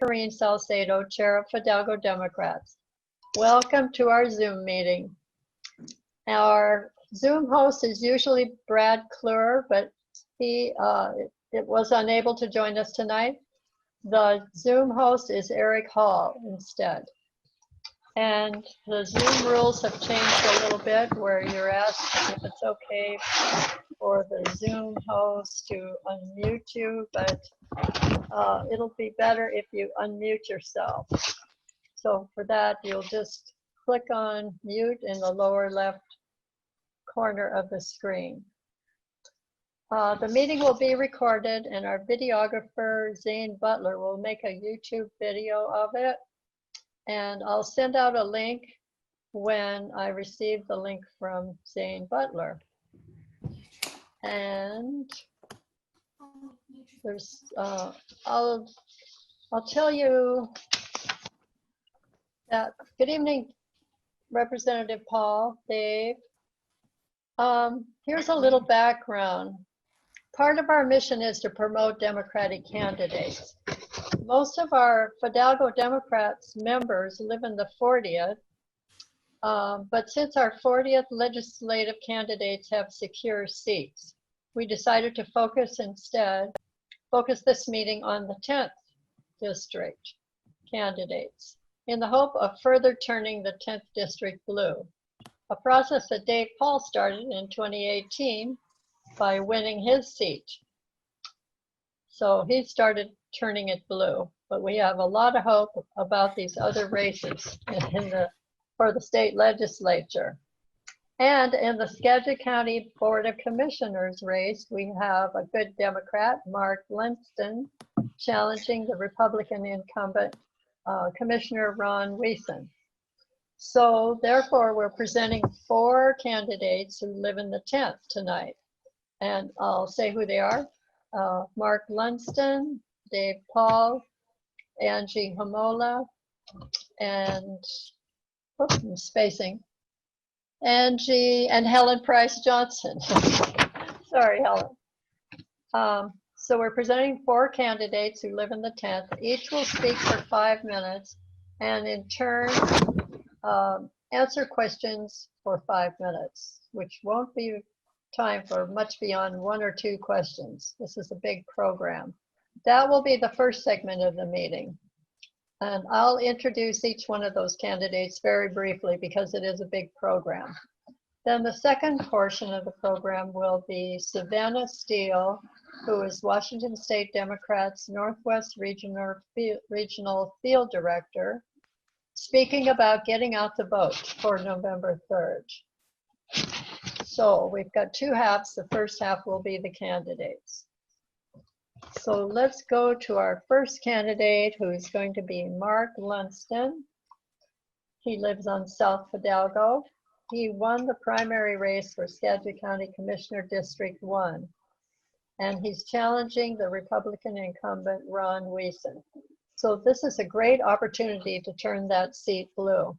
Corrine Salcedo, Chair of Fidalgo Democrats. Welcome to our Zoom meeting. Our Zoom host is usually Brad Kleur, but he was unable to join us tonight. The Zoom host is Eric Hall instead. And the Zoom rules have changed a little bit where you're asked if it's okay for the Zoom host to unmute you, but it'll be better if you unmute yourself. So for that, you'll just click on mute in the lower left corner of the screen. The meeting will be recorded and our videographer, Zane Butler, will make a YouTube video of it. And I'll send out a link when I receive the link from Zane Butler. And there's, I'll tell you that, good evening, Representative Paul, Dave. Here's a little background. Part of our mission is to promote Democratic candidates. Most of our Fidalgo Democrats members live in the 40th, but since our 40th legislative candidates have secure seats, we decided to focus this meeting on the 10th district candidates in the hope of further turning the 10th district blue, a process that Dave Paul started in 2018 by winning his seat. So he started turning it blue, but we have a lot of hope about these other races for the state legislature. And in the Skagit County Board of Commissioners race, we have a good Democrat, Mark Linston, challenging the Republican incumbent, Commissioner Ron Wiesen. So therefore, we're presenting 4 candidates who live in the 10th tonight. And I'll say who they are. Mark Lunston, Dave Paul, Angie Hamola, and oops, I'm spacing. Angie and Helen Price Johnson. Sorry, Helen. So we're presenting 4 candidates who live in the 10th. Each will speak for 5 minutes and in turn answer questions for 5 minutes, which won't be time for much beyond 1 or 2 questions. This is a big program. That will be the first segment of the meeting. And I'll introduce each one of those candidates very briefly because it is a big program. Then the second portion of the program will be Savannah Steele, who is Washington State Democrats Northwest Regional Field Director, speaking about getting out the vote for November 3rd. So we've got 2 halves. The first half will be the candidates. So let's go to our first candidate, who is going to be Mark Lunston. He lives on South Fidalgo. He won the primary race for Skagit County Commissioner District 1. And he's challenging the Republican incumbent Ron Wiesen. So this is a great opportunity to turn that seat blue.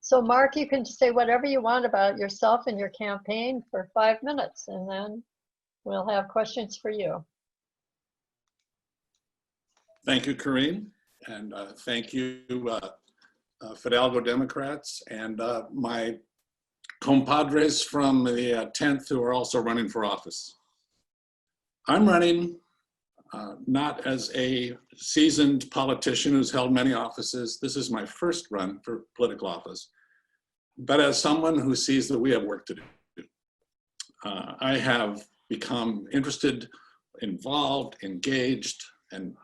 So Mark, you can say whatever you want about yourself and your campaign for 5 minutes, and then we'll have questions for you. Thank you, Corrine, and thank you, Fidalgo Democrats, and my compadres from the 10th who are also running for office. I'm running not as a seasoned politician who's held many offices. This is my first run for political office, but as someone who sees that we have work to do. I have become interested, involved, engaged, and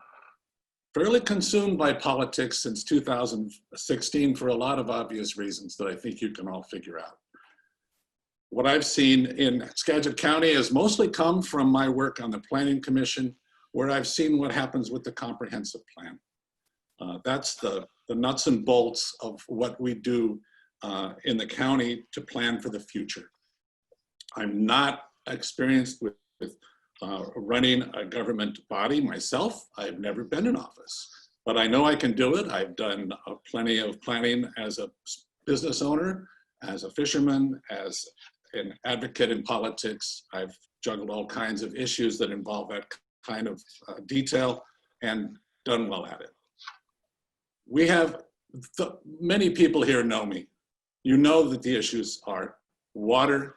fairly consumed by politics since 2016 for a lot of obvious reasons that I think you can all figure out. What I've seen in Skagit County has mostly come from my work on the Planning Commission, where I've seen what happens with the comprehensive plan. That's the nuts and bolts of what we do in the county to plan for the future. I'm not experienced with running a government body myself. I've never been in office, but I know I can do it. I've done plenty of planning as a business owner, as a fisherman, as an advocate in politics. I've juggled all kinds of issues that involve that kind of detail and done well at it. We have, many people here know me. You know that the issues are water.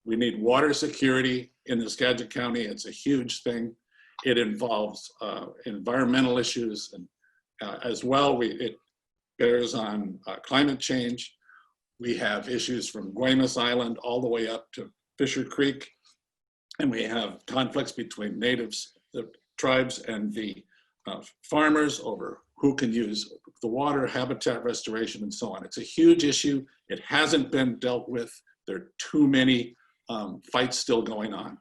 We need water security in the Skagit County. It's a huge thing. It involves environmental issues, and as well, it bears on climate change. We have issues from Guaymas Island all the way up to Fisher Creek, and we have conflicts between natives, the tribes, and the farmers over who can use the water, habitat restoration, and so on. It's a huge issue. It hasn't been dealt with. There are too many fights still going on.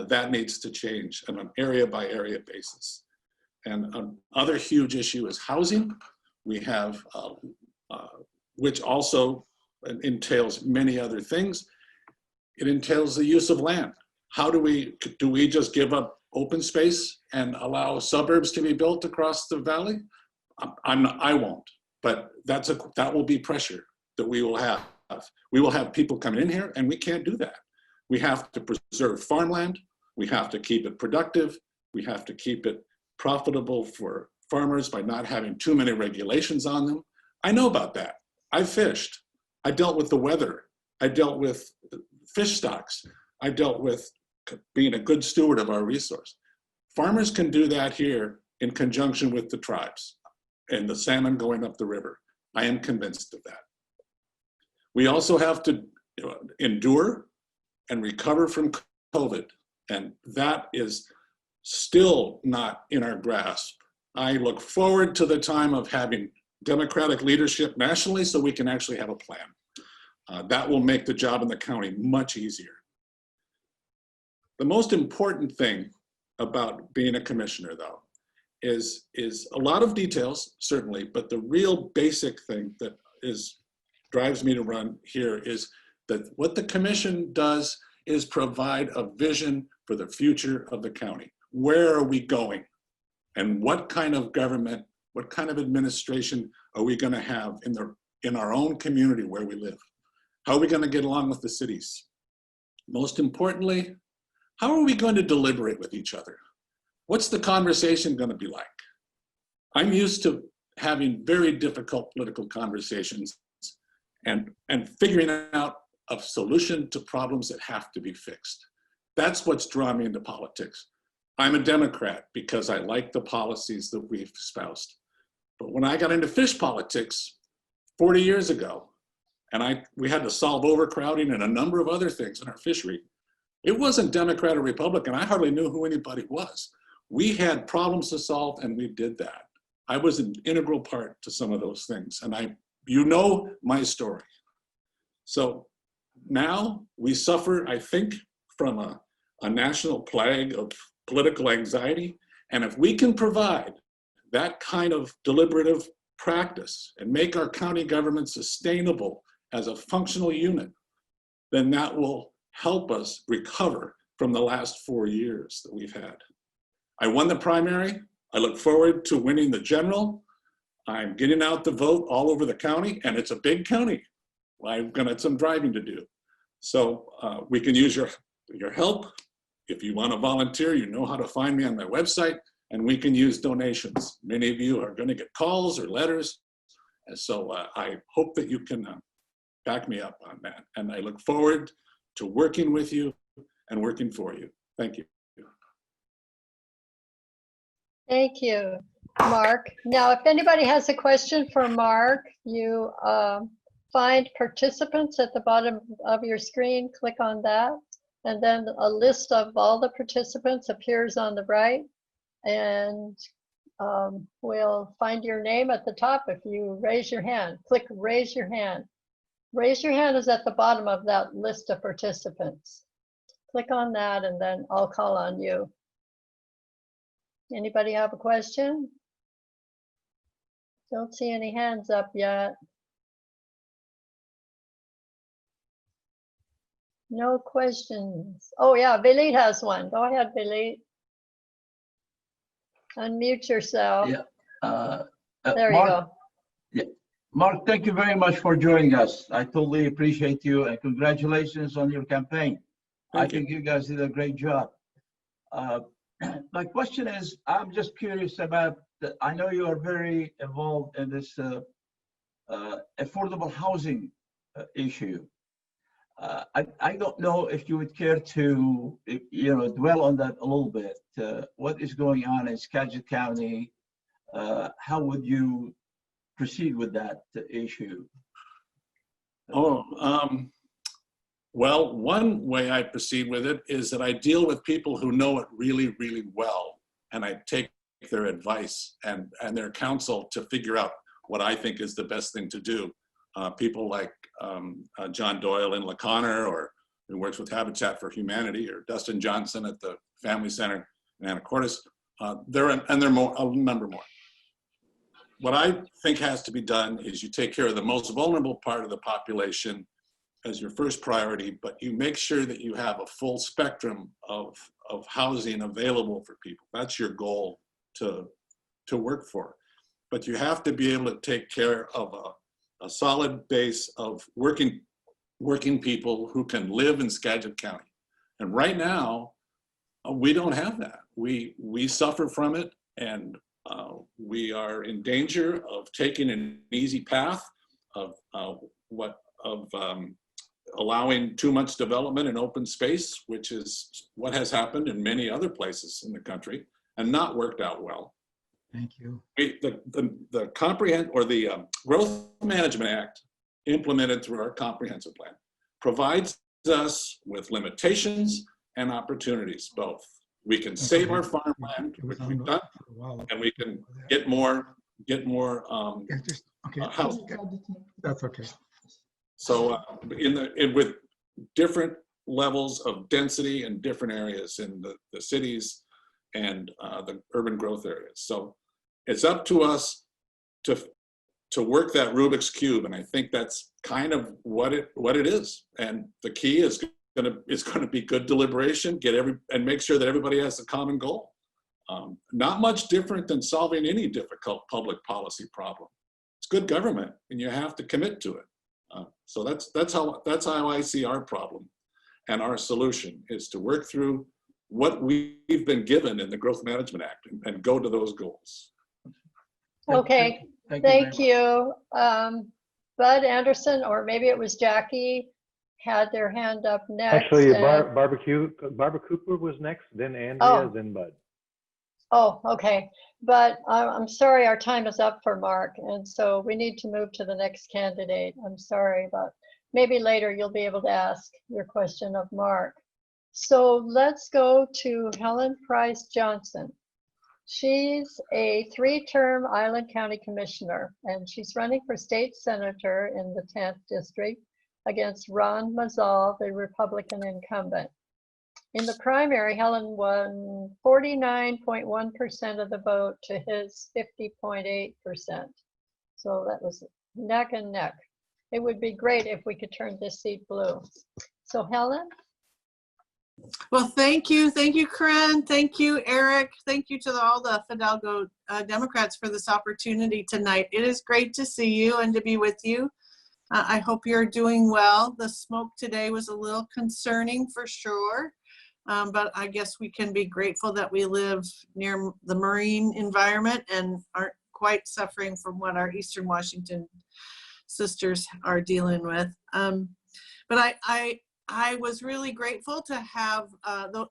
That needs to change on an area by area basis. And another huge issue is housing. We have, which also entails many other things. It entails the use of land. How do we just give up open space and allow suburbs to be built across the valley? I won't, but that will be pressure that we will have. We will have people coming in here, and we can't do that. We have to preserve farmland. We have to keep it productive. We have to keep it profitable for farmers by not having too many regulations on them. I know about that. I fished. I dealt with the weather. I dealt with fish stocks. I dealt with being a good steward of our resource. Farmers can do that here in conjunction with the tribes and the salmon going up the river. I am convinced of that. We also have to endure and recover from COVID, and that is still not in our grasp. I look forward to the time of having Democratic leadership nationally so we can actually have a plan. That will make the job in the county much easier. The most important thing about being a commissioner, though, is a lot of details, certainly, but the real basic thing that drives me to run here is that what the commission does is provide a vision for the future of the county. Where are we going? And what kind of government, what kind of administration are we going to have in our own community where we live? How are we going to get along with the cities? Most importantly, how are we going to deliberate with each other? What's the conversation going to be like? I'm used to having very difficult political conversations and figuring out a solution to problems that have to be fixed. That's what's drawn me into politics. I'm a Democrat because I like the policies that we've espoused. But when I got into fish politics 40 years ago, and we had to solve overcrowding and a number of other things in our fishery, it wasn't Democrat or Republican. I hardly knew who anybody was. We had problems to solve, and we did that. I was an integral part to some of those things, and you know my story. So now we suffer, I think, from a national plague of political anxiety, and if we can provide that kind of deliberative practice and make our county government sustainable as a functional unit, then that will help us recover from the last 4 years that we've had. I won the primary. I look forward to winning the general. I'm getting out the vote all over the county, and it's a big county. I've got some driving to do. So we can use your help. If you want to volunteer, you know how to find me on my website, and we can use donations. Many of you are going to get calls or letters. And so I hope that you can back me up on that. And I look forward to working with you and working for you. Thank you. Thank you, Mark. Now, if anybody has a question for Mark, you find participants at the bottom of your screen, click on that, and then a list of all the participants appears on the right, and we'll find your name at the top if you raise your hand. Click raise your hand. Raise your hand is at the bottom of that list of participants. Click on that, and then I'll call on you. Anybody have a question? Don't see any hands up yet. No questions. Oh yeah, Vilit has one. Go ahead, Vilit. Unmute yourself. Yeah. There Mark, you go. Yeah. Mark, thank you very much for joining us. I totally appreciate you, and congratulations on your campaign. I think you guys did a great job. My question is, I'm just curious about I know you are very involved in this affordable housing issue. I don't know if you would care to, dwell on that a little bit. What is going on in Skagit County? How would you proceed with that issue? Well, one way I proceed with it is that I deal with people who know it really, really well, and I take their advice and their counsel to figure out what I think is the best thing to do. People like John Doyle in LaConner, or who works with Habitat for Humanity, or Dustin Johnson at the Family Center in Anacortes. There are more, a number more. What I think has to be done is you take care of the most vulnerable part of the population as your first priority, but you make sure that you have a full spectrum of housing available for people. That's your goal to work for. But you have to be able to take care of a solid base of working people who can live in Skagit County. And right now, we don't have that. We suffer from it, and we are in danger of taking an easy path of allowing too much development in open space, which is what has happened in many other places in the country and not worked out well. Thank you. The Growth Management Act, implemented through our comprehensive plan, provides us with limitations and opportunities both. We can save our farmland, which we've done, and we can get more housing. That's okay. So with different levels of density in different areas in the cities and the urban growth areas. So it's up to us to work that Rubik's Cube, and I think that's kind of what it is. And the key is going to be good deliberation, and make sure that everybody has a common goal. Not much different than solving any difficult public policy problem. It's good government, and you have to commit to it. So that's how I see our problem, and our solution is to work through what we've been given in the Growth Management Act and go to those goals. Okay, thank you. Bud Anderson, or maybe it was Jackie, had their hand up next. Actually, Barbara Cooper was next, then Andrea, then Bud. Oh, okay. But I'm sorry, our time is up for Mark, and so we need to move to the next candidate. I'm sorry, but maybe later you'll be able to ask your question of Mark. So let's go to Helen Price Johnson. She's a 3-term Island County Commissioner, and she's running for state senator in the 10th district against Ron Mazzal, the Republican incumbent. In the primary, Helen won 49.1% of the vote to his 50.8%. So that was neck and neck. It would be great if we could turn this seat blue. So Helen? Well, thank you. Thank you, Corinne. Thank you, Eric. Thank you to all the Fidalgo Democrats for this opportunity tonight. It is great to see you and to be with you. I hope you're doing well. The smoke today was a little concerning for sure, but I guess we can be grateful that we live near the marine environment and aren't quite suffering from what our Eastern Washington sisters are dealing with. But I was really grateful to have,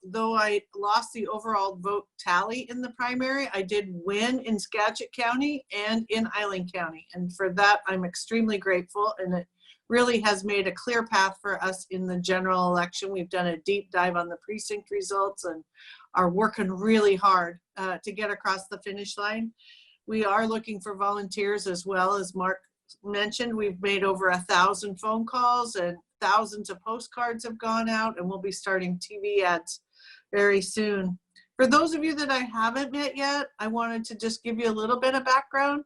though I lost the overall vote tally in the primary, I did win in Skagit County and in Island County. And for that, I'm extremely grateful. And it really has made a clear path for us in the general election. We've done a deep dive on the precinct results and are working really hard to get across the finish line. We are looking for volunteers as well. As Mark mentioned, we've made over 1,000 phone calls and thousands of postcards have gone out, and we'll be starting TV ads very soon. For those of you that I haven't met yet, I wanted to just give you a little bit of background.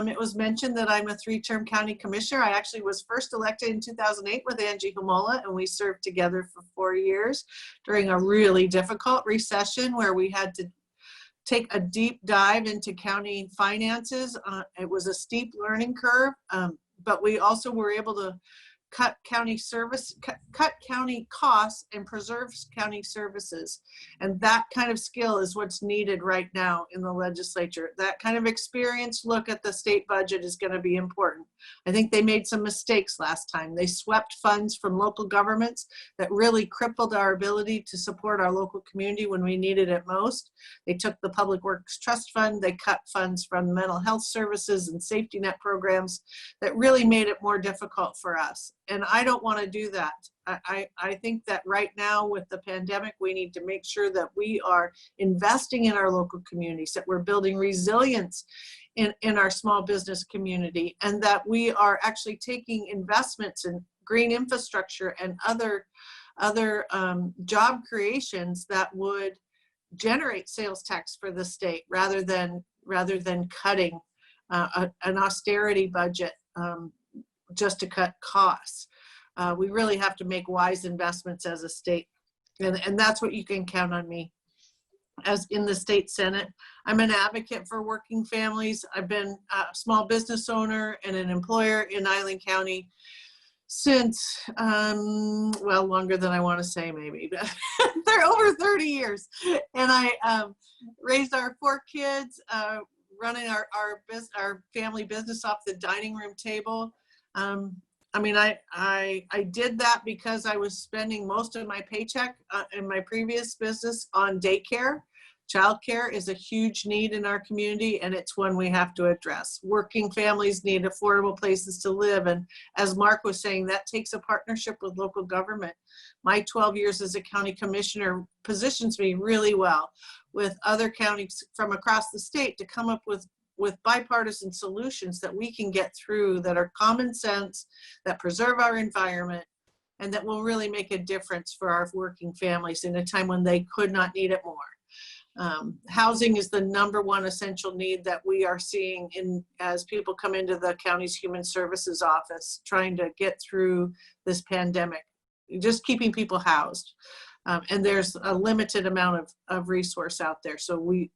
It was mentioned that I'm a 3-term county commissioner. I actually was first elected in 2008 with Angie Humola, and we served together for 4 years during a really difficult recession where we had to take a deep dive into county finances. It was a steep learning curve, but we also were able to cut county costs and preserves county services. And that kind of skill is what's needed right now in the legislature. That kind of experienced look at the state budget is going to be important. I think they made some mistakes last time. They swept funds from local governments that really crippled our ability to support our local community when we needed it most. They took the Public Works Trust Fund, they cut funds from mental health services and safety net programs that really made it more difficult for us. And I don't want to do that. I think that right now with the pandemic, we need to make sure that we are investing in our local communities, that we're building resilience in our small business community, and that we are actually taking investments in green infrastructure and other job creations that would generate sales tax for the state rather than cutting an austerity budget just to cut costs. We really have to make wise investments as a state, and that's what you can count on me. As in the state Senate, I'm an advocate for working families. I've been a small business owner and an employer in Island County since, well, longer than I want to say maybe, but they're over 30 years. And I raised our 4 kids, running our family business off the dining room table. I mean, I did that because I was spending most of my paycheck in my previous business on daycare. Childcare is a huge need in our community, and it's one we have to address. Working families need affordable places to live, and as Mark was saying, that takes a partnership with local government. My 12 years as a county commissioner positions me really well with other counties from across the state to come up with bipartisan solutions that we can get through, that are common sense, that preserve our environment, and that will really make a difference for our working families in a time when they could not need it more. Housing is the #1 essential need that we are seeing as people come into the county's human services office, trying to get through this pandemic, just keeping people housed. And there's a limited amount of resource out there. So we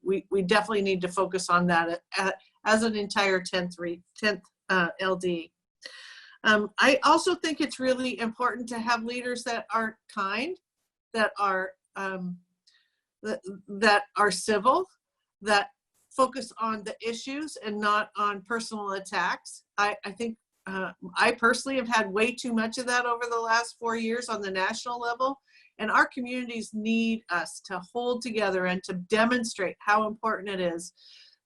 definitely need to focus on that as an entire 10th LD. I also think it's really important to have leaders that are kind, that are civil, that focus on the issues and not on personal attacks. I think I personally have had way too much of that over the last 4 years on the national level. And our communities need us to hold together and to demonstrate how important it is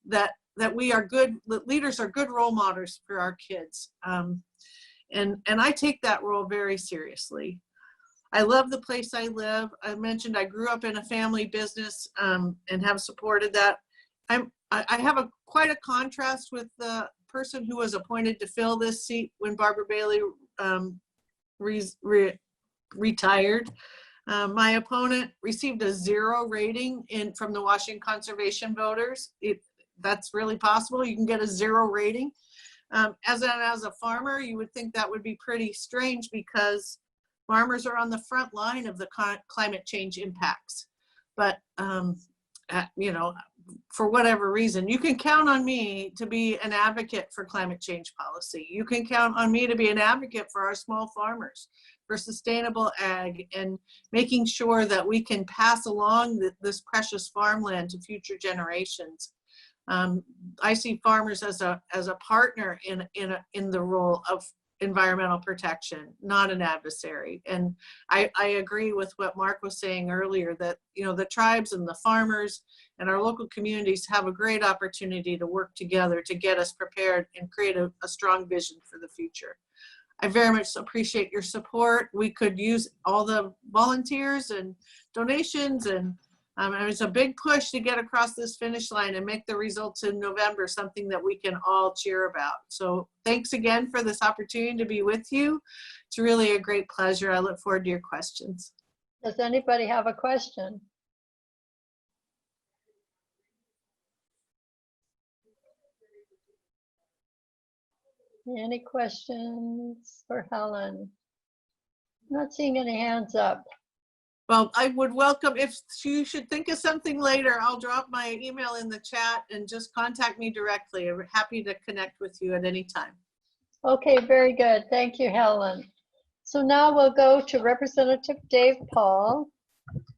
that we are good, that leaders are good role models for our kids. And I take that role very seriously. I love the place I live. I mentioned I grew up in a family business and have supported that. I have quite a contrast with the person who was appointed to fill this seat when Barbara Bailey retired. My opponent received a 0 rating from the Washington Conservation voters. That's really possible. You can get a 0 rating. As a farmer, you would think that would be pretty strange because farmers are on the front line of the climate change impacts. But, you know, for whatever reason, you can count on me to be an advocate for climate change policy. You can count on me to be an advocate for our small farmers, for sustainable ag, and making sure that we can pass along this precious farmland to future generations. I see farmers as a partner in the role of environmental protection, not an adversary. And I agree with what Mark was saying earlier, that, you know, the tribes and the farmers and our local communities have a great opportunity to work together to get us prepared and create a strong vision for the future. I very much appreciate your support. We could use all the volunteers and donations, and it's a big push to get across this finish line and make the results in November something that we can all cheer about. So thanks again for this opportunity to be with you. It's really a great pleasure. I look forward to your questions. Does anybody have a question? Any questions for Helen? Not seeing any hands up. Well, I would welcome, if you should think of something later, I'll drop my email in the chat and just contact me directly. I'm happy to connect with you at any time. Okay, very good. Thank you, Helen. So now we'll go to Representative Dave Paul.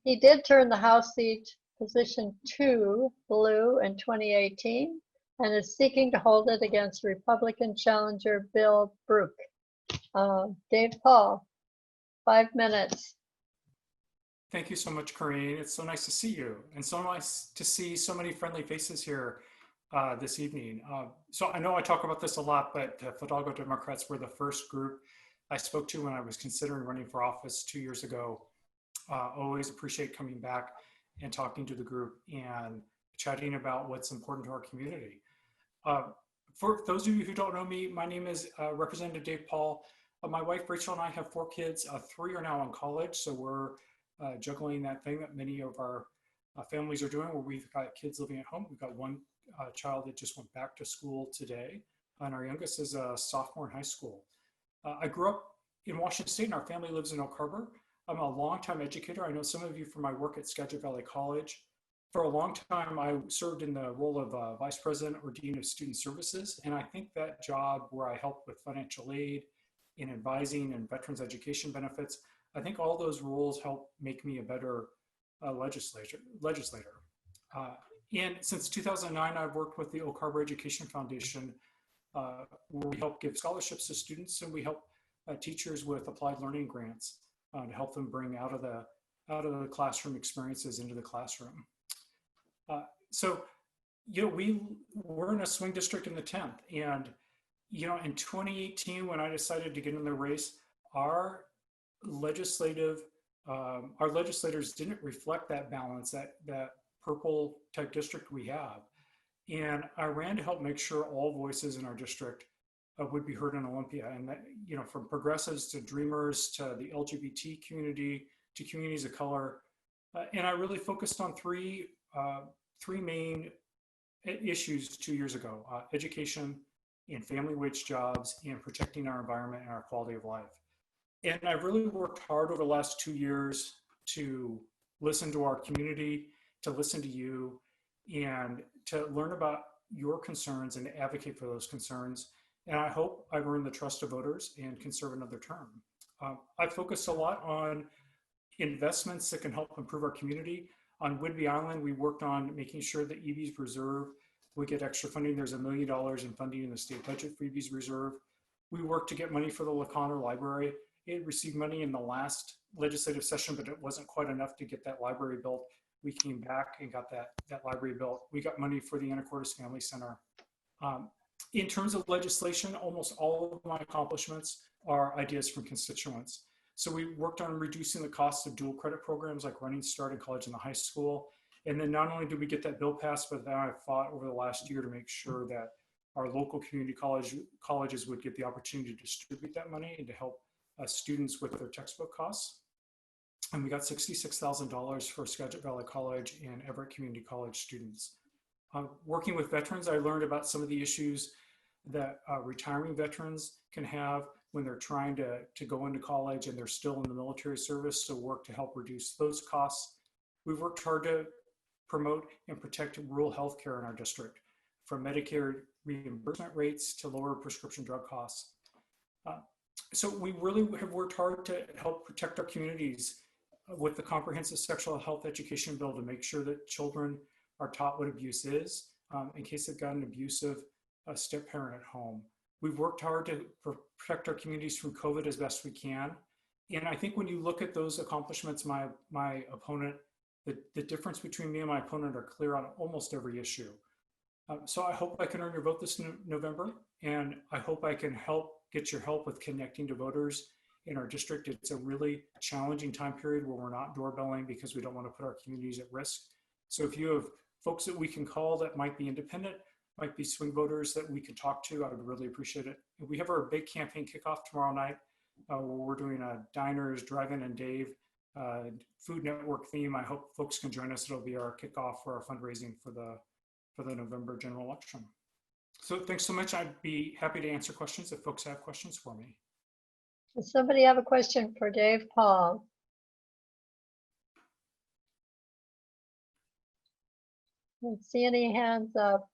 He did turn the House seat position 2 blue in 2018 and is seeking to hold it against Republican challenger Bill Brook. Dave Paul, 5 minutes. Thank you so much, Corinne. It's so nice to see you and so nice to see so many friendly faces here this evening. So I know I talk about this a lot, but the Fidalgo Democrats were the first group I spoke to when I was considering running for office 2 years ago. Always appreciate coming back and talking to the group and chatting about what's important to our community. For those of you who don't know me, my name is Representative Dave Paul. My wife Rachel and I have 4 kids. 3 are now in college, so we're juggling that thing that many of our families are doing, where we've got kids living at home. We've got one child that just went back to school today, and our youngest is a sophomore in high school. I grew up in Washington State, and our family lives in Oak Harbor. I'm a longtime educator. I know some of you from my work at Skagit Valley College. For a long time, I served in the role of Vice President or Dean of Student Services, and I think that job where I helped with financial aid, in advising and veterans education benefits, I think all those roles help make me a better legislator. And since 2009, I've worked with the Oak Harbor Education Foundation, where we help give scholarships to students, and we help teachers with applied learning grants to help them bring out of the classroom experiences into the classroom. So, we're in a swing district in the 10th, and in 2018, when I decided to get in the race, our legislators didn't reflect that balance, that purple type district we have. And I ran to help make sure all voices in our district would be heard in Olympia. And that, from progressives to dreamers to the LGBT community to communities of color. And I really focused on three main issues 2 years ago: education and family wage jobs and protecting our environment and our quality of life. And I've really worked hard over the last 2 years to listen to our community, to listen to you, and to learn about your concerns and advocate for those concerns. And I hope I've earned the trust of voters and can serve another term. I've focused a lot on investments that can help improve our community. On Whidbey Island, we worked on making sure that EB's Reserve would get extra funding. There's $1 million in funding in the state budget for EB's Reserve. We worked to get money for the LaConner Library. It received money in the last legislative session, but it wasn't quite enough to get that library built. We came back and got that library built. We got money for the Anacortes Family Center. In terms of legislation, almost all of my accomplishments are ideas from constituents. So we worked on reducing the cost of dual credit programs like Running Start in college and the high school. And then not only did we get that bill passed, but then I fought over the last year to make sure that our local community colleges would get the opportunity to distribute that money and to help students with their textbook costs. And we got $66,000 for Skagit Valley College and Everett Community College students. Working with veterans, I learned about some of the issues that retiring veterans can have when they're trying to go into college and they're still in the military service, so work to help reduce those costs. We've worked hard to promote and protect rural health care in our district, from Medicare reimbursement rates to lower prescription drug costs. So we really have worked hard to help protect our communities with the comprehensive sexual health education bill to make sure that children are taught what abuse is in case they've got an abusive step parent at home. We've worked hard to protect our communities from COVID as best we can. And I think when you look at those accomplishments, my opponent, the difference between me and my opponent are clear on almost every issue. So I hope I can earn your vote this November, and I hope I can get your help with connecting to voters in our district. It's a really challenging time period where we're not doorbelling because we don't want to put our communities at risk. So if you have folks that we can call that might be independent, might be swing voters that we can talk to, I would really appreciate it. We have our big campaign kickoff tomorrow night where we're doing a diners, drive-in and Dave Food Network theme. I hope folks can join us. It'll be our kickoff for our fundraising for the November general election. So thanks so much. I'd be happy to answer questions if folks have questions for me. Does somebody have a question for Dave Paul? I don't see any hands up.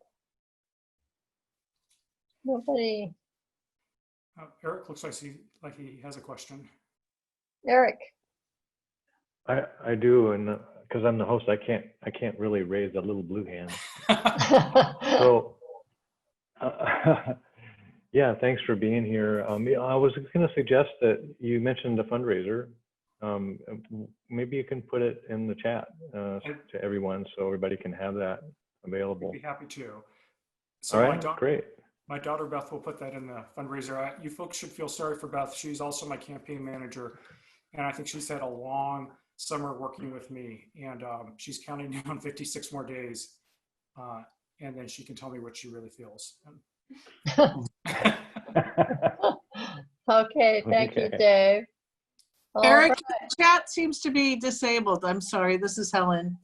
Nobody. Eric looks like he has a question. Eric. I do, and because I'm the host, I can't really raise a little blue hand. So, yeah, thanks for being here. Yeah, I was going to suggest that you mentioned a fundraiser. Maybe you can put it in the chat to everyone so everybody can have that available. I'd be happy to. So All right, great. My daughter Beth will put that in the fundraiser. You folks should feel sorry for Beth. She's also my campaign manager, and I think she's had a long summer working with me, and she's counting down 56 more days, and then she can tell me what she really feels. Okay, thank you, Okay. Dave. All Eric, right. the chat seems to be disabled. I'm sorry, this is Helen.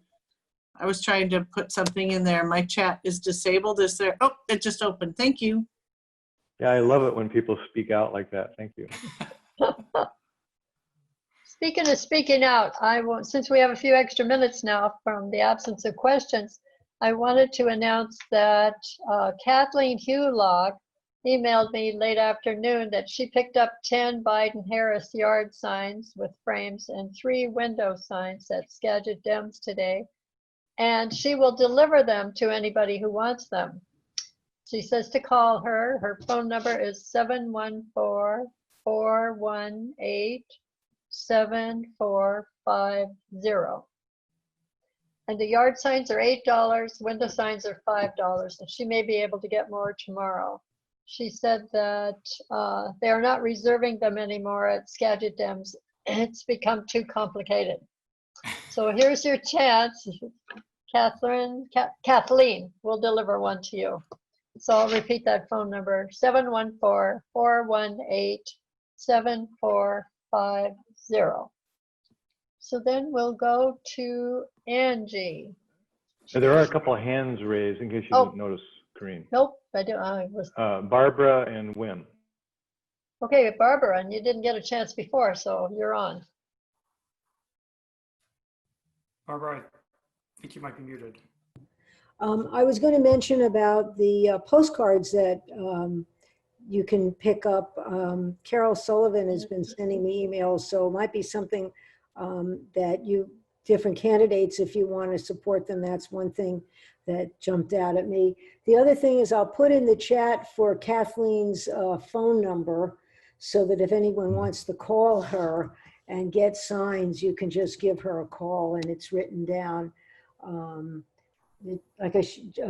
I was trying to put something in there. My chat is disabled. Is there? Oh, it just opened. Thank you. Yeah, I love it when people speak out like that. Thank you. Speaking of speaking out, since we have a few extra minutes now from the absence of questions, I wanted to announce that Kathleen Hulock emailed me late afternoon that she picked up 10 Biden-Harris yard signs with frames and 3 window signs at Skagit Dems today, and she will deliver them to anybody who wants them. She says to call her. Her phone number is 714-418-7450. And the yard signs are $8, window signs are $5, and she may be able to get more tomorrow. She said that they are not reserving them anymore at Skagit Dems. It's become too complicated. So here's your chance. Kathleen will deliver one to you. So I'll repeat that phone number, 714-418-7450. So then we'll go to Angie. There are a couple of hands raised in case you didn't notice, Corinne. Nope, I do. I was Barbara and Wim. okay, Barbara, and you didn't get a chance before, so you're on. Barbara, I think you might be muted. I was going to mention about the postcards that you can pick up. Carol Sullivan has been sending me emails, so it might be something that different candidates, if you want to support them, that's one thing that jumped out at me. The other thing is I'll put in the chat for Kathleen's phone number so that if anyone wants to call her and get signs, you can just give her a call and it's written down. Like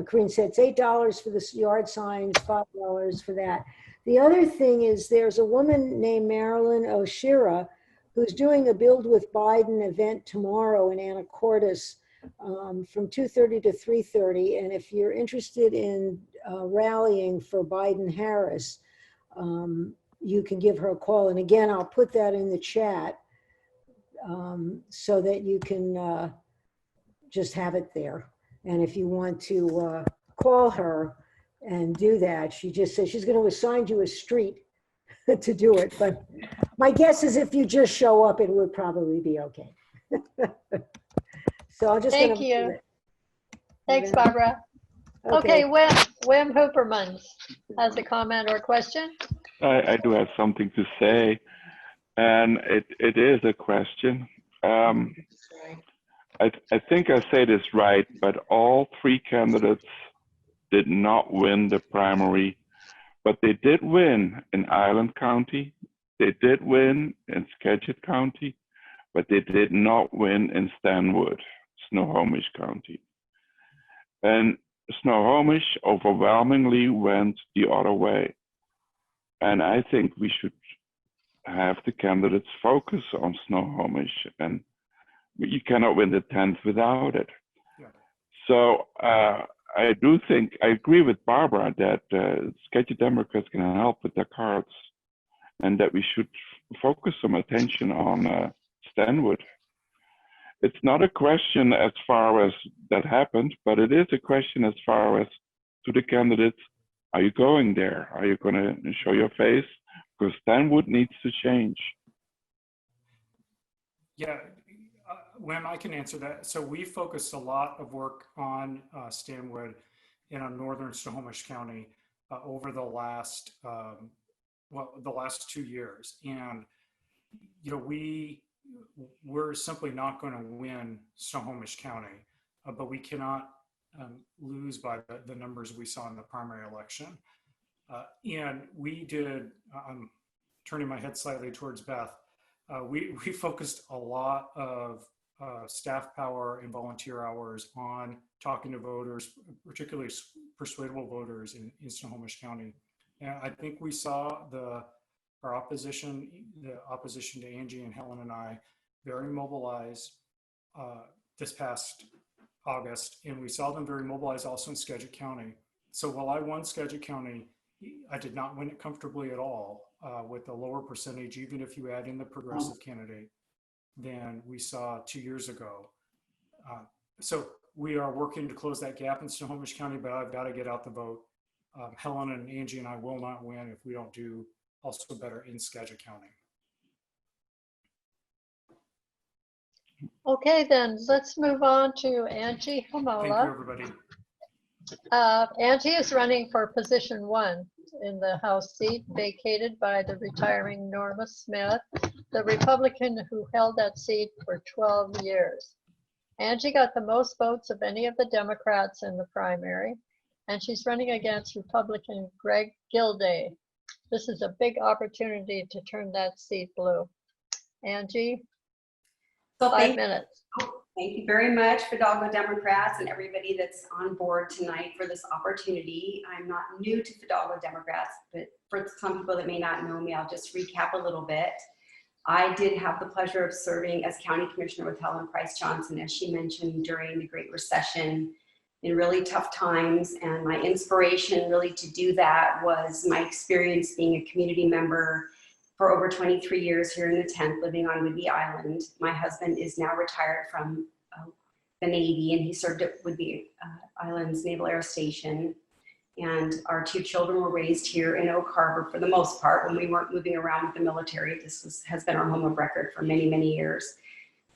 Corinne said, it's $8 for the yard signs, $5 for that. The other thing is there's a woman named Marilyn O'Shira who's doing a Build with Biden event tomorrow in Anacortes from 2:30 to 3:30. And if you're interested in rallying for Biden-Harris, you can give her a call. And again, I'll put that in the chat so that you can just have it there. And if you want to call her and do that, she just says she's going to assign you a street to do it. But my guess is if you just show up, it would probably be okay. So I'll just. Thank you. Thanks, Barbara. Okay, Wim Hoopermans has a comment or a question. I do have something to say, and it is a question. I think I say this right, but all 3 candidates did not win the primary, but they did win in Island County. They did win in Skagit County, but they did not win in Stanwood, Snohomish County. And Snohomish overwhelmingly went the other way. And I think we should have the candidates focus on Snohomish, and you cannot win the 10th without it. Yeah. So I do think, I agree with Barbara that Skagit Democrats can help with their cards and that we should focus some attention on Stanwood. It's not a question as far as that happened, but it is a question as far as to the candidates, are you going there? Are you going to show your face? Because Stanwood needs to change. Yeah, Wim, I can answer that. So we focused a lot of work on Stanwood in northern Snohomish County over the last, the last 2 years. And we're simply not going to win Snohomish County, but we cannot lose by the numbers we saw in the primary election. And we did, I'm turning my head slightly towards Beth, we focused a lot of staff power and volunteer hours on talking to voters, particularly persuadable voters in Snohomish County. And I think we saw the opposition to Angie and Helen and I very mobilized this past August, and we saw them very mobilized also in Skagit County. So while I won Skagit County, I did not win it comfortably at all with a lower percentage, even if you add in the progressive candidate, than we saw 2 years ago. So we are working to close that gap in Snohomish County, but I've got to get out the vote. Helen and Angie and I will not win if we don't do also better in Skagit County. Okay, then let's move on to Angie Thank you, Hamola. everybody. Angie is running for position 1 in the House seat vacated by the retiring Norma Smith, the Republican who held that seat for 12 years. Angie got the most votes of any of the Democrats in the primary, and she's running against Republican Greg Gilday. This is a big opportunity to turn that seat blue. Angie, So 5 minutes. thank you very much, Fidalgo Democrats and everybody that's on board tonight for this opportunity. I'm not new to Fidalgo Democrats, but for some people that may not know me, I'll just recap a little bit. I did have the pleasure of serving as County Commissioner with Helen Price Johnson, as she mentioned, during the Great Recession in really tough times. And my inspiration really to do that was my experience being a community member for over 23 years here in the 10th, living on Whidbey Island. My husband is now retired from the Navy, and he served at Whidbey Island's Naval Air Station. And our 2 children were raised here in Oak Harbor for the most part. When we weren't moving around with the military, has been our home of record for many, many years.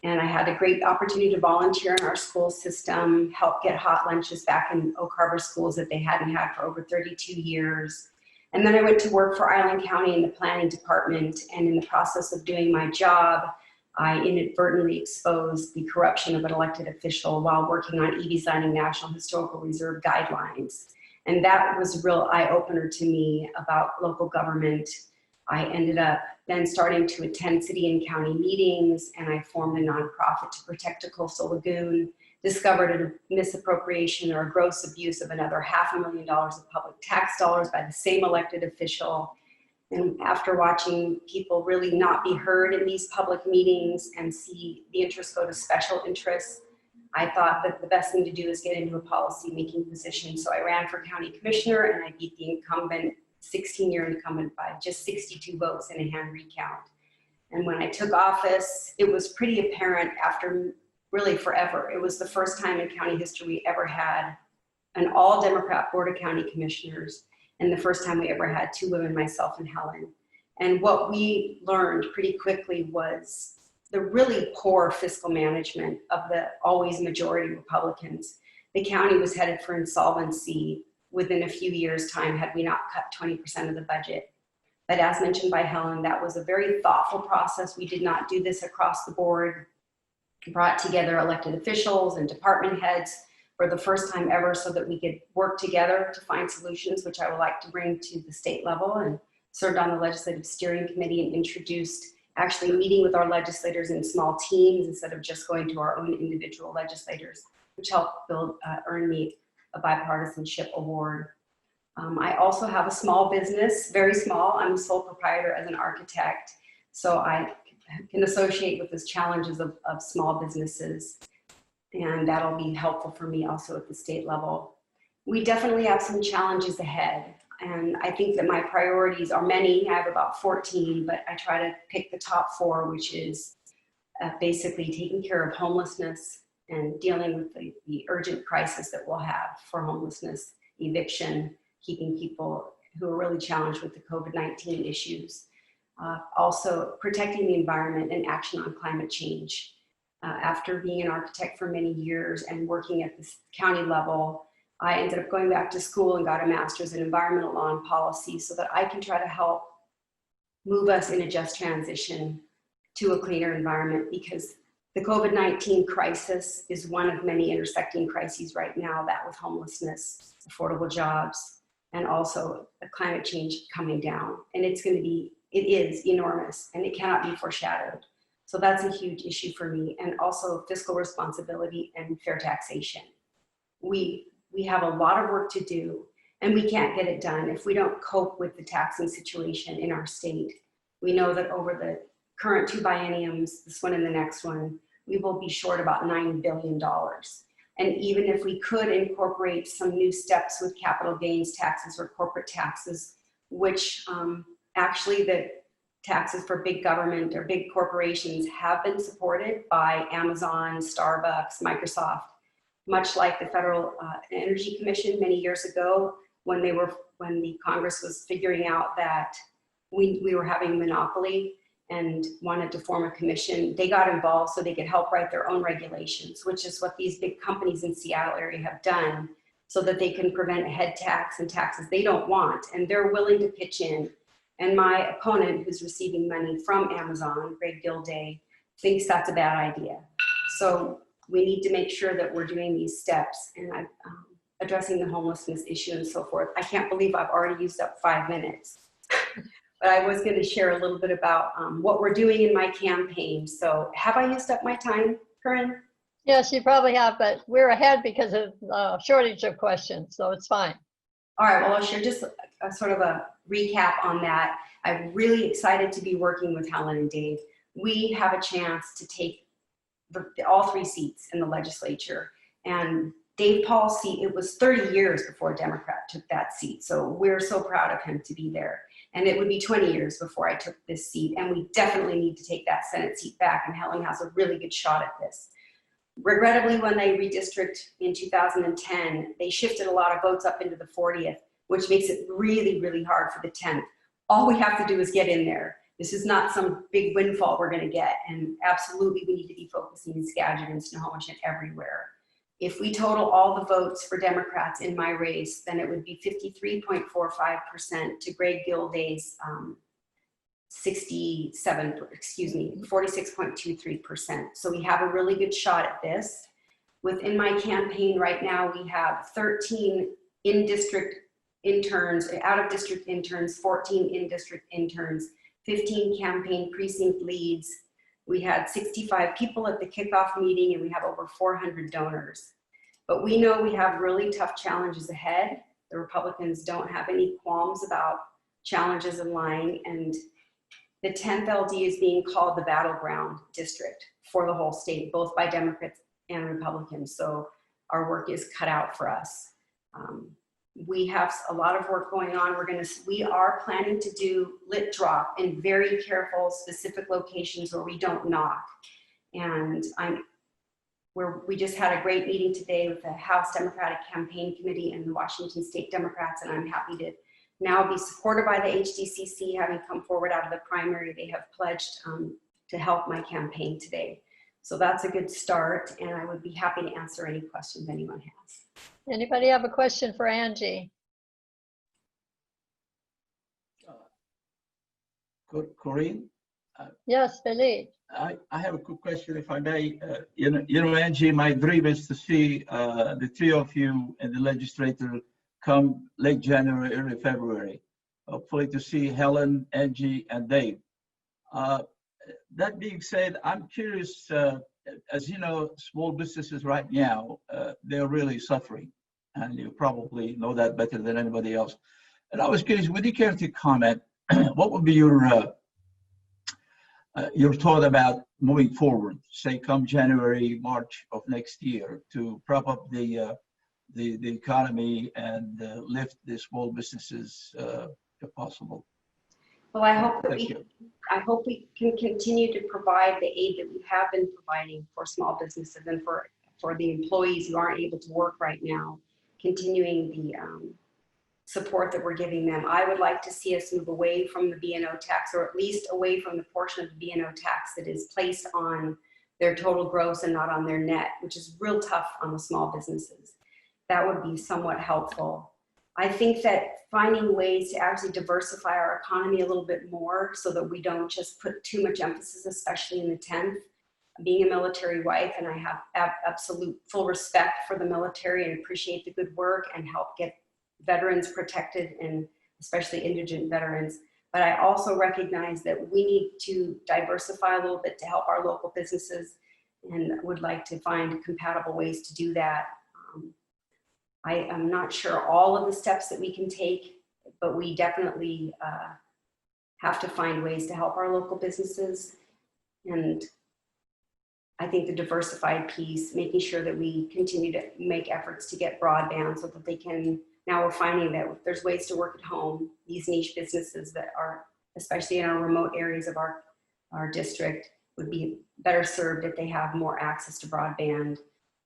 And I had a great opportunity to volunteer in our school system, help get hot lunches back in Oak Harbor schools that they hadn't had for over 32 years. And then I went to work for Island County in the planning department. And in the process of doing my job, I inadvertently exposed the corruption of an elected official while working on e-designing National Historical Reserve guidelines. And that was a real eye-opener to me about local government. I ended up then starting to attend city and county meetings, and I formed a nonprofit to protect a coastal lagoon, discovered a misappropriation or a gross abuse of another $500,000 of public tax dollars by the same elected official. And after watching people really not be heard in these public meetings and see the interests go to special interests, I thought that the best thing to do is get into a policy-making position. So I ran for county commissioner, and I beat the incumbent, 16-year incumbent, by just 62 votes in a hand recount. And when I took office, it was pretty apparent after really forever. It was the first time in county history we ever had an all-Democrat board of county commissioners, and the first time we ever had 2 women, myself and Helen. And what we learned pretty quickly was the really poor fiscal management of the always majority Republicans. The county was headed for insolvency within a few years' time had we not cut 20% of the budget. But as mentioned by Helen, that was a very thoughtful process. We did not do this across the board. Brought together elected officials and department heads for the first time ever so that we could work together to find solutions, which I would like to bring to the state level, and served on the legislative steering committee and introduced actually meeting with our legislators in small teams instead of just going to our own individual legislators, which helped earn me a bipartisanship award. I also have a small business, very small. I'm a sole proprietor as an architect, so I can associate with the challenges of small businesses, and that'll be helpful for me also at the state level. We definitely have some challenges ahead. And I think that my priorities are many. I have about 14, but I try to pick the top 4, which is basically taking care of homelessness and dealing with the urgent crisis that we'll have for homelessness, eviction, keeping people who are really challenged with the COVID-19 issues. Also protecting the environment and action on climate change. After being an architect for many years and working at the county level, I ended up going back to school and got a master's in environmental law and policy so that I can try to help move us in a just transition to a cleaner environment, because the COVID-19 crisis is one of many intersecting crises right now, that with homelessness, affordable jobs, and also the climate change coming down. And it is enormous, and it cannot be foreshadowed. So that's a huge issue for me. And also fiscal responsibility and fair taxation. We have a lot of work to do, and we can't get it done if we don't cope with the taxing situation in our state. We know that over the current 2 bienniums, this one and the next one, we will be short about $9 billion. And even if we could incorporate some new steps with capital gains taxes or corporate taxes, which actually the taxes for big government or big corporations have been supported by Amazon, Starbucks, Microsoft, much like the Federal Energy Commission many years ago, when the Congress was figuring out that we were having a monopoly and wanted to form a commission. They got involved so they could help write their own regulations, which is what these big companies in Seattle area have done, so that they can prevent a head tax and taxes they don't want, and they're willing to pitch in. And my opponent, who's receiving money from Amazon, Greg Gilday, thinks that's a bad idea. So we need to make sure that we're doing these steps and addressing the homelessness issue and so forth. I can't believe I've already used up 5 minutes. But I was going to share a little bit about what we're doing in my campaign. So have I used up my time, Corinne? Yes, you probably have, but we're ahead because of shortage of questions, so it's fine. All right, well, I'll share just a sort of a recap on that. I'm really excited to be working with Helen and Dave. We have a chance to take all 3 seats in the legislature. And Dave Paul's seat, it was 30 years before a Democrat took that seat. So we're so proud of him to be there. And it would be 20 years before I took this seat. And we definitely need to take that Senate seat back. And Helen has a really good shot at this. Regrettably, when they redistricted in 2010, they shifted a lot of votes up into the 40th, which makes it really, really hard for the 10th. All we have to do is get in there. This is not some big windfall we're going to get. And absolutely, we need to be focusing in Skagit and Snohomish and everywhere. If we total all the votes for Democrats in my race, then it would be 53.45% to Greg Gilday's 46.23%. So we have a really good shot at this. Within my campaign right now, we have 13 in-district interns, out-of-district interns, 14 in-district interns, 15 campaign precinct leads. We had 65 people at the kickoff meeting, and we have over 400 donors. But we know we have really tough challenges ahead. The Republicans don't have any qualms about challenges in line, and the 10th LD is being called the battleground district for the whole state, both by Democrats and Republicans. So our work is cut out for us. We have a lot of work going on. We are planning to do lit drop in very careful, specific locations where we don't knock. And we just had a great meeting today with the House Democratic Campaign Committee and the Washington State Democrats, and I'm happy to now be supported by the HDCC, having come forward out of the primary. They have pledged to help my campaign today. So that's a good start, and I would be happy to answer any questions anyone has. Anybody have a question for Angie? Corinne? Yes, Philippe. I have a quick question, if I may. Angie, my dream is to see the 3 of you in the legislature come late January, early February. Hopefully to see Helen, Angie, and Dave. That being said, I'm curious, as you know, small businesses right now, they're really suffering. And you probably know that better than anybody else. And I was curious, would you care to comment, what would be your thought about moving forward, say come January, March of next year, to prop up the economy and lift the small businesses if possible? Well, I hope we can continue to provide the aid that we have been providing for small businesses and for the employees who aren't able to work right now, continuing the support that we're giving them. I would like to see us move away from the B&O tax, or at least away from the portion of the B&O tax that is placed on their total gross and not on their net, which is real tough on the small businesses. That would be somewhat helpful. I think that finding ways to actually diversify our economy a little bit more so that we don't just put too much emphasis, especially in the 10th. Being a military wife, and I have absolute full respect for the military and appreciate the good work and help get veterans protected, and especially indigent veterans. But I also recognize that we need to diversify a little bit to help our local businesses, and would like to find compatible ways to do that. I am not sure all of the steps that we can take, but we definitely have to find ways to help our local businesses. And I think the diversified piece, making sure that we continue to make efforts to get broadband so that they can, now we're finding that there's ways to work at home. These niche businesses that are, especially in our remote areas of our district, would be better served if they have more access to broadband.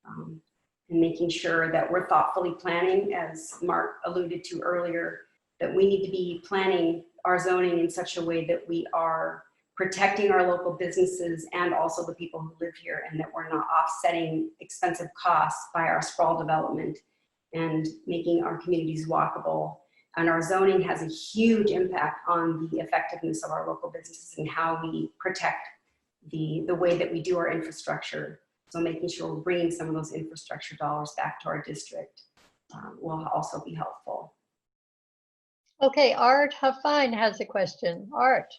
And making sure that we're thoughtfully planning, as Mark alluded to earlier, that we need to be planning our zoning in such a way that we are protecting our local businesses and also the people who live here, and that we're not offsetting expensive costs by our sprawl development and making our communities walkable. And our zoning has a huge impact on the effectiveness of our local businesses and how we protect the way that we do our infrastructure. So making sure we're bringing some of those infrastructure dollars back to our district will also be helpful. Okay, Art Huffine has a question. Art.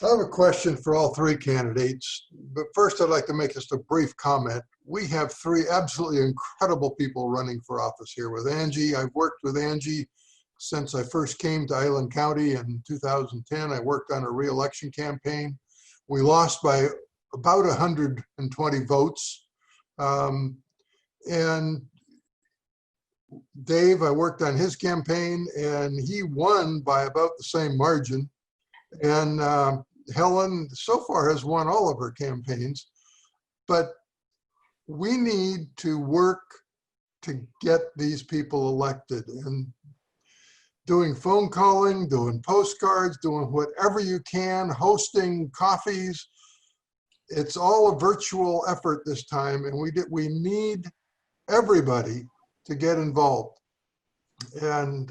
I have a question for all three candidates, but first I'd like to make just a brief comment. We have three absolutely incredible people running for office here with Angie. I've worked with Angie since I first came to Island County in 2010. I worked on a re-election campaign. We lost by about 120 votes. And Dave, I worked on his campaign and he won by about the same margin. And Helen so far has won all of her campaigns, but we need to work to get these people elected, and doing phone calling, doing postcards, doing whatever you can, hosting coffees. It's all a virtual effort this time, and we need everybody to get involved. And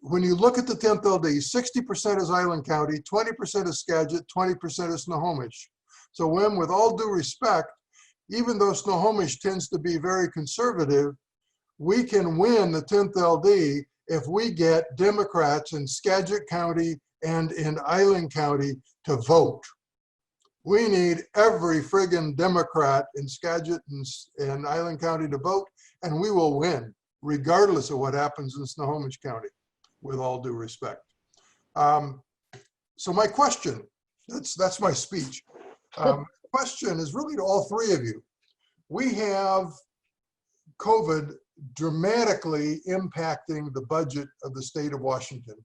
when you look at the 10th LD, 60% is Island County, 20% is Skagit, 20% is Snohomish. So when, with all due respect, even though Snohomish tends to be very conservative, we can win the 10th LD if we get Democrats in Skagit County and in Island County to vote. We need every friggin' Democrat in Skagit and Island County to vote, and we will win, regardless of what happens in Snohomish County, with all due respect. So my question, that's my speech. Question is really to all three of you. We have COVID dramatically impacting the budget of the state of Washington.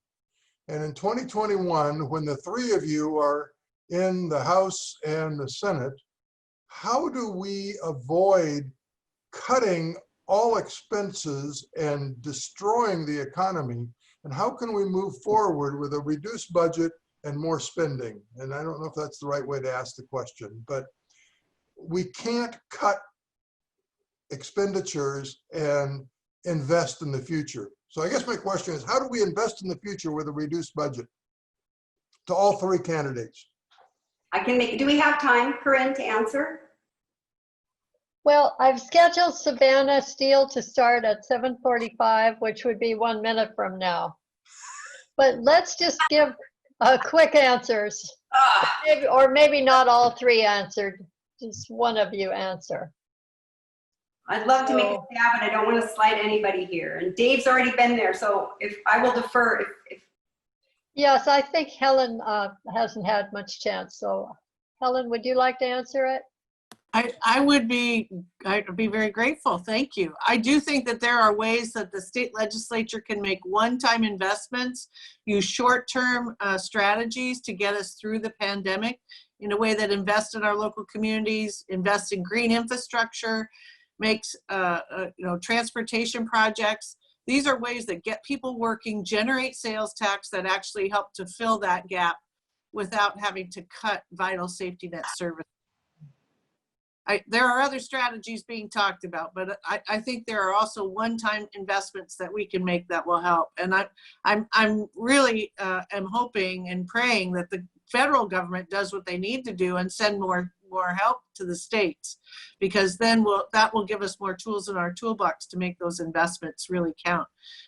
And in 2021, when the three of you are in the House and the Senate, how do we avoid cutting all expenses and destroying the economy? And how can we move forward with a reduced budget and more spending? And I don't know if that's the right way to ask the question, but we can't cut expenditures and invest in the future. So I guess my question is, how do we invest in the future with a reduced budget? To all three candidates. I can make, do we have time, Corinne, to answer? Well, I've scheduled Savannah Steele to start at 7:45, which would be 1 minute from now. But let's just give quick answers. Or maybe not all three answered, just one of you answer. I'd love to make a stab, but I don't want to slight anybody here. And Dave's already been there, so if I will defer if Yes, I think Helen hasn't had much chance. So Helen, would you like to answer it? I'd be very grateful. Thank you. I do think that there are ways that the state legislature can make one-time investments, use short-term strategies to get us through the pandemic in a way that invests in our local communities, invests in green infrastructure, makes transportation projects. These are ways that get people working, generate sales tax that actually help to fill that gap without having to cut vital safety net services. there are other strategies being talked about, but I think there are also one-time investments that we can make that will help. And I'm really am hoping and praying that the federal government does what they need to do and send more help to the states, because then that will give us more tools in our toolbox to make those investments really count.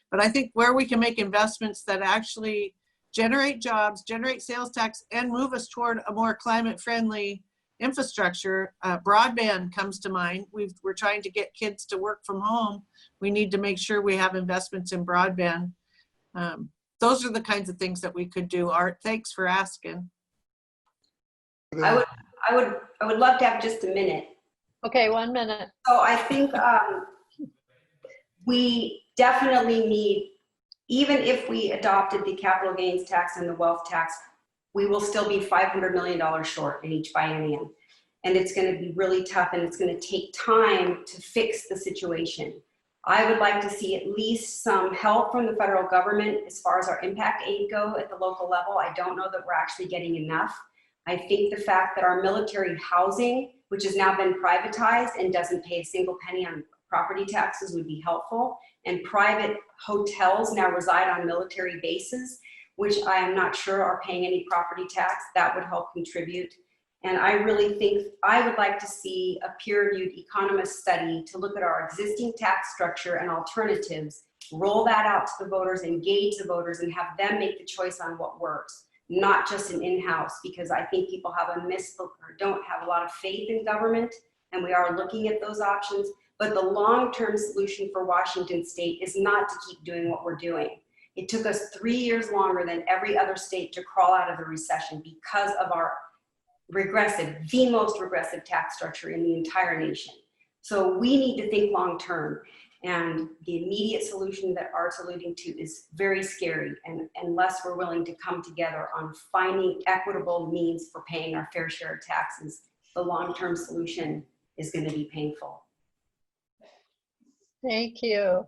But I think where we can make investments that actually generate jobs, generate sales tax, and move us toward a more climate-friendly infrastructure, broadband comes to mind. We're trying to get kids to work from home. We need to make sure we have investments in broadband. Those are the kinds of things that we could do. Art, thanks for asking. I would love to have just a minute. Okay, 1 minute. So I think we definitely need, even if we adopted the capital gains tax and the wealth tax, we will still be $500 million short in each biennium. And it's going to be really tough, and it's going to take time to fix the situation. I would like to see at least some help from the federal government as far as our impact aid go at the local level. I don't know that we're actually getting enough. I think the fact that our military housing, which has now been privatized and doesn't pay a single penny on property taxes, would be helpful. And private hotels now reside on military bases, which I am not sure are paying any property tax. That would help contribute. And I really think I would like to see a peer-reviewed economist study to look at our existing tax structure and alternatives, roll that out to the voters, engage the voters, and have them make the choice on what works, not just an in-house, because I think people have don't have a lot of faith in government, and we are looking at those options. But the long-term solution for Washington State is not to keep doing what we're doing. It took us 3 years longer than every other state to crawl out of the recession because of our the most regressive tax structure in the entire nation. So we need to think long-term, and the immediate solution that Art's alluding to is very scary, and unless we're willing to come together on finding equitable means for paying our fair share of taxes, the long-term solution is going to be painful. Thank you.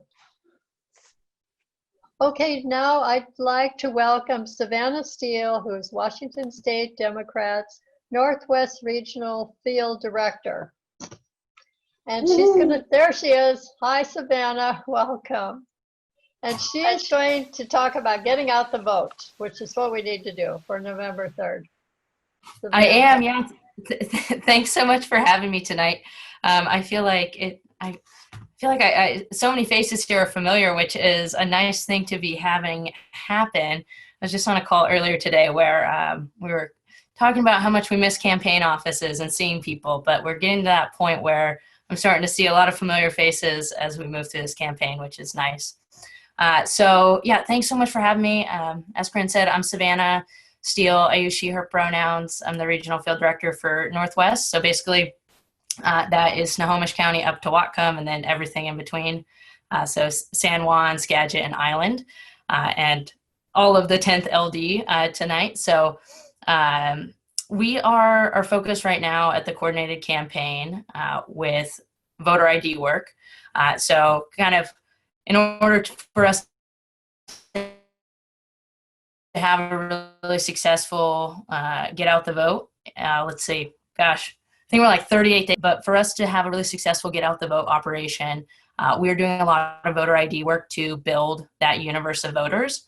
Okay, now I'd like to welcome Savannah Steele, who's Washington State Democrats Northwest Regional Field Director. And she's there she is. Hi, Savannah, welcome. And she is going to talk about getting out the vote, which is what we need to do for November 3rd. Savannah. I am, yeah. Thanks so much for having me tonight. I feel like so many faces here are familiar, which is a nice thing to be having happen. I was just on a call earlier today where we were talking about how much we miss campaign offices and seeing people, but we're getting to that point where I'm starting to see a lot of familiar faces as we move through this campaign, which is nice. So yeah, thanks so much for having me. As Corinne said, I'm Savannah Steele. I use she, her pronouns. I'm the regional field director for Northwest. So basically that is Snohomish County up to Whatcom and then everything in between. So San Juan, Skagit, and Island, and all of the 10th LD tonight. So we are focused right now at the coordinated campaign with voter ID work. So kind of in order for us to have a really successful get out the vote, let's see, gosh, I think we're like 38 days, but for us to have a really successful get out the vote operation, we're doing a lot of voter ID work to build that universe of voters.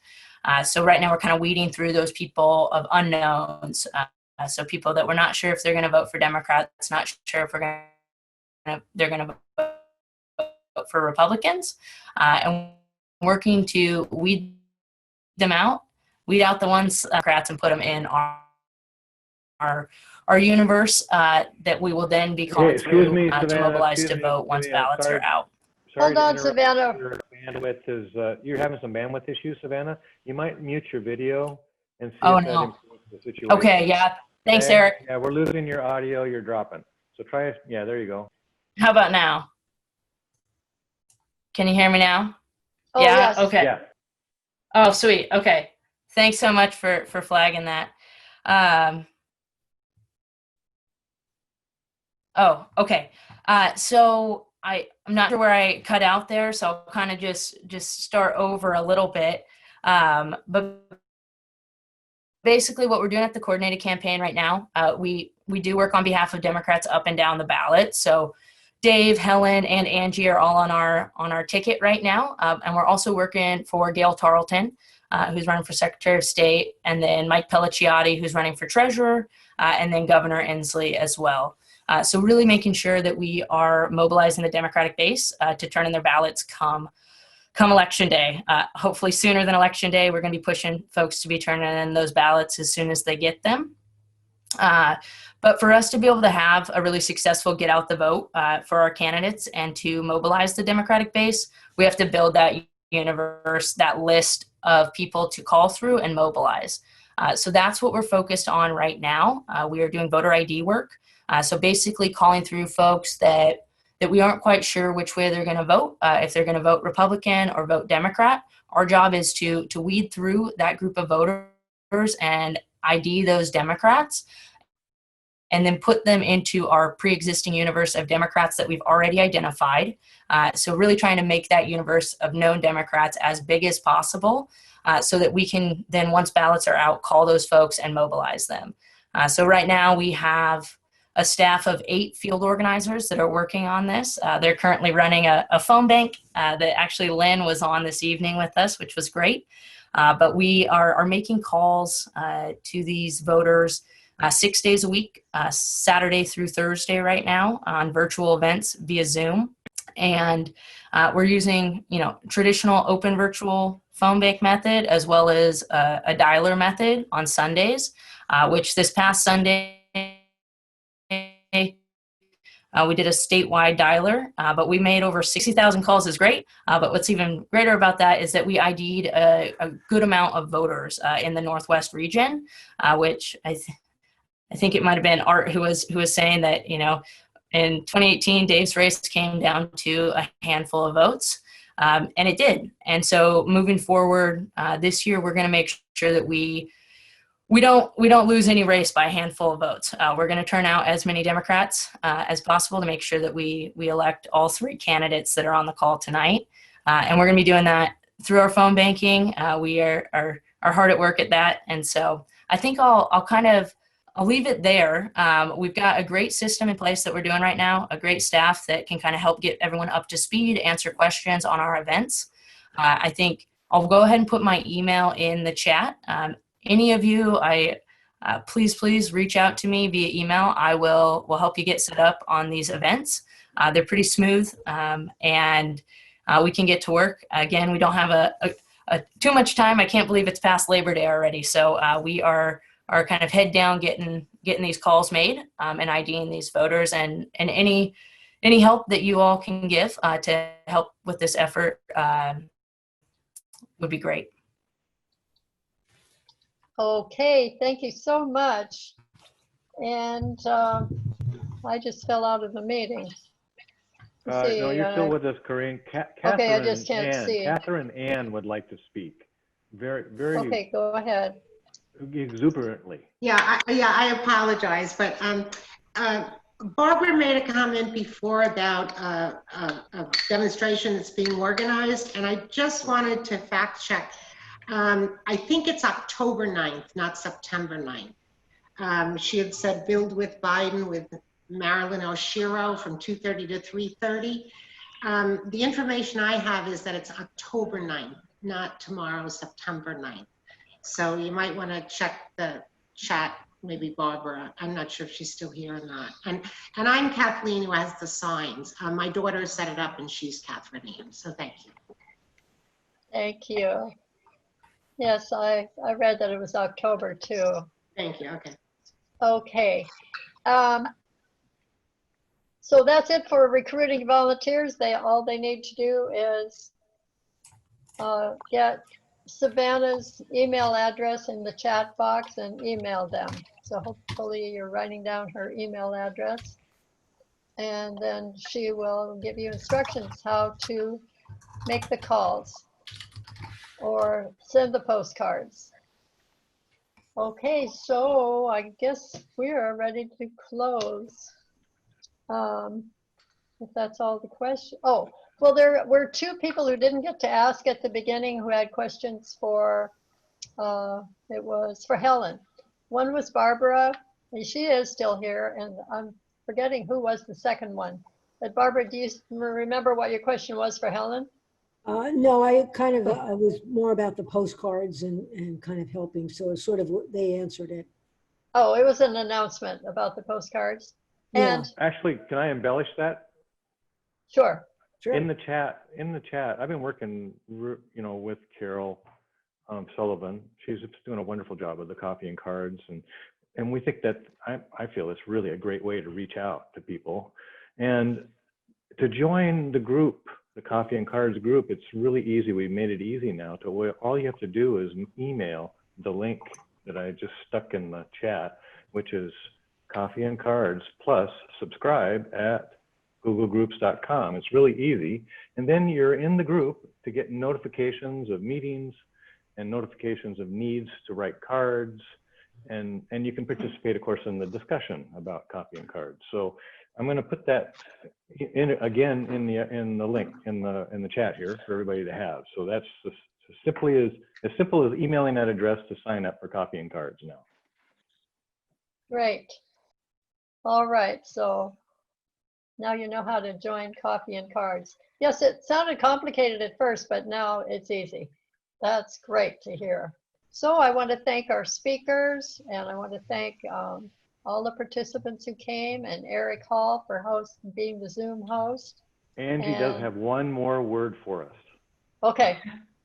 So right now we're kind of weeding through those people of unknowns. So people that we're not sure if they're going to vote for Democrats, not sure if they're going to vote for Republicans, and working to weed out the ones Democrats and put them in our universe that we will then be calling through to mobilize to vote once ballots are out. Hold on, Savannah. Your bandwidth is, you're having some bandwidth issues, Savannah. You might mute your video and see if that improves the situation. Okay, yeah. Thanks, Eric. Yeah, we're losing your audio. You're dropping. So try, yeah, there you go. How about now? Can you hear me now? Oh, yeah, yes. okay. Yeah. Oh, sweet. Okay. Thanks so much for flagging that. Oh, okay. So I'm not sure where I cut out there, so I'll kind of just start over a little bit. But basically what we're doing at the coordinated campaign right now, we do work on behalf of Democrats up and down the ballot. So Dave, Helen, and Angie are all on our ticket right now. And we're also working for Gail Tarleton, who's running for Secretary of State, and then Mike Pelliciotti, who's running for Treasurer, and then Governor Inslee as well. So really making sure that we are mobilizing the Democratic base to turn in their ballots come election day. Hopefully sooner than election day, we're going to be pushing folks to be turning in those ballots as soon as they get them. But for us to be able to have a really successful get out the vote for our candidates and to mobilize the Democratic base, we have to build that universe, that list of people to call through and mobilize. So that's what we're focused on right now. We are doing voter ID work. So basically calling through folks that we aren't quite sure which way they're going to vote, if they're going to vote Republican or vote Democrat. Our job is to weed through that group of voters and ID those Democrats, and then put them into our pre-existing universe of Democrats that we've already identified. So really trying to make that universe of known Democrats as big as possible, so that we can then, once ballots are out, call those folks and mobilize them. So right now we have a staff of 8 field organizers that are working on this. They're currently running a phone bank that actually Lynn was on this evening with us, which was great. But we are making calls to these voters 6 days a week, Saturday through Thursday right now, on virtual events via Zoom. And we're using, traditional open virtual phone bank method, as well as a dialer method on Sundays, which this past Sunday, we did a statewide dialer, but we made over 60,000 calls. Is great. But what's even greater about that is that we ID'd a good amount of voters in the Northwest region, which I think it might have been Art who was saying that, in 2018, Dave's race came down to a handful of votes, and it did. And so moving forward, this year, we're going to make sure that we don't lose any race by a handful of votes. We're going to turn out as many Democrats as possible to make sure that we elect all 3 candidates that are on the call tonight. And we're going to be doing that through our phone banking. We are hard at work at that. And so I think I'll leave it there. We've got a great system in place that we're doing right now, a great staff that can kind of help get everyone up to speed, answer questions on our events. I think I'll go ahead and put my email in the chat. Any of you, please reach out to me via email. I will help you get set up on these events. They're pretty smooth, and we can get to work. Again, we don't have too much time. I can't believe it's past Labor Day already. So we are kind of head down getting these calls made, and IDing these voters, and any help that you all can give to help with this effort would be great. Okay, thank you so much. And I just fell out of the meeting. No, you're still with us, Corinne. Okay, I just can't see. Catherine Ann would like to speak. Very Okay, go ahead. exuberantly. Yeah, I apologize, but Barbara made a comment before about a demonstration that's being organized, and I just wanted to fact check. I think it's October 9th, not September 9th. She had said Build with Biden with Marilyn Oshiro from 2:30 to 3:30. The information I have is that it's October 9th, not tomorrow, September 9th. So you might want to check the chat, maybe Barbara. I'm not sure if she's still here or not. And I'm Kathleen, who has the signs. My daughter set it up, and she's Catherine Ann. So thank you. Thank you. Yes, I read that it was October too. Thank you. Okay. Okay. So that's it for recruiting volunteers. All they need to do is get Savannah's email address in the chat box and email them. So hopefully you're writing down her email address, and then she will give you instructions how to make the calls or send the postcards. Okay, so I guess we are ready to close. If that's all the questions. Oh, well, there were 2 people who didn't get to ask at the beginning who had questions for It was for Helen. One was Barbara, and she is still here, and I'm forgetting who was the second one. But Barbara, do you remember what your question was for Helen? No, I kind of, I was more about the postcards and kind of helping. So it's sort of, they answered it. Oh, it was an announcement about the postcards. Yeah. And Actually, can I embellish that? sure. Sure. In the chat, I've been working, with Carol Sullivan. She's doing a wonderful job with the coffee and cards, and we think that I feel it's really a great way to reach out to people, and to join the group, the coffee and cards group. It's really easy. We've made it easy now to where all you have to do is email the link that I just stuck in the chat, which is coffee and cards plus subscribe at googlegroups.com. It's really easy. And then you're in the group to get notifications of meetings and notifications of needs to write cards. And you can participate, of course, in the discussion about coffee and cards. So I'm going to put that in again in the link in the chat here for everybody to have. So that's as simple as emailing that address to sign up for coffee and cards now. Great. All right. So now you know how to join coffee and cards. Yes, it sounded complicated at first, but now it's easy. That's great to hear. So I want to thank our speakers, and I want to thank all the participants who came, and Eric Hall for being the Zoom host. Angie does have one more word for us. Okay.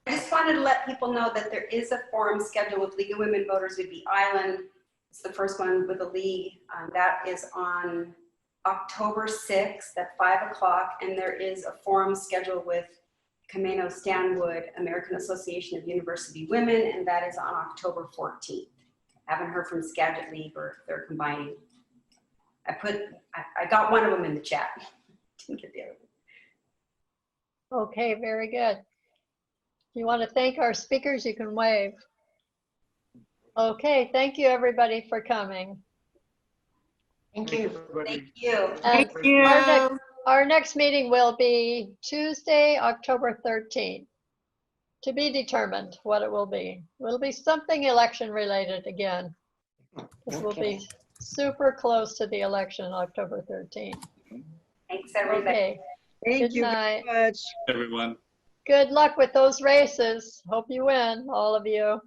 I just wanted to let people know that there is a forum scheduled with League of Women Voters of the Island. It's the first one with the League. That is on October 6th at 5 o'clock, and there is a forum scheduled with Camino Stanwood, American Association of University Women, and that is on October 14th. I haven't heard from Skagit League, or they're combining. I got one of them in the chat. Didn't get the other one. Okay, very good. If you want to thank our speakers, you can wave. Okay, thank you everybody for coming. Thank you. Thank you. And Thank you. our next meeting will be Tuesday, October 13th. To be determined what it will be. It'll be something election related again. This will be super close to the election, October 13th. Thanks, everybody. Okay. Thank Good you night. very much. Everyone. Good luck with those races. Hope you win, all of you.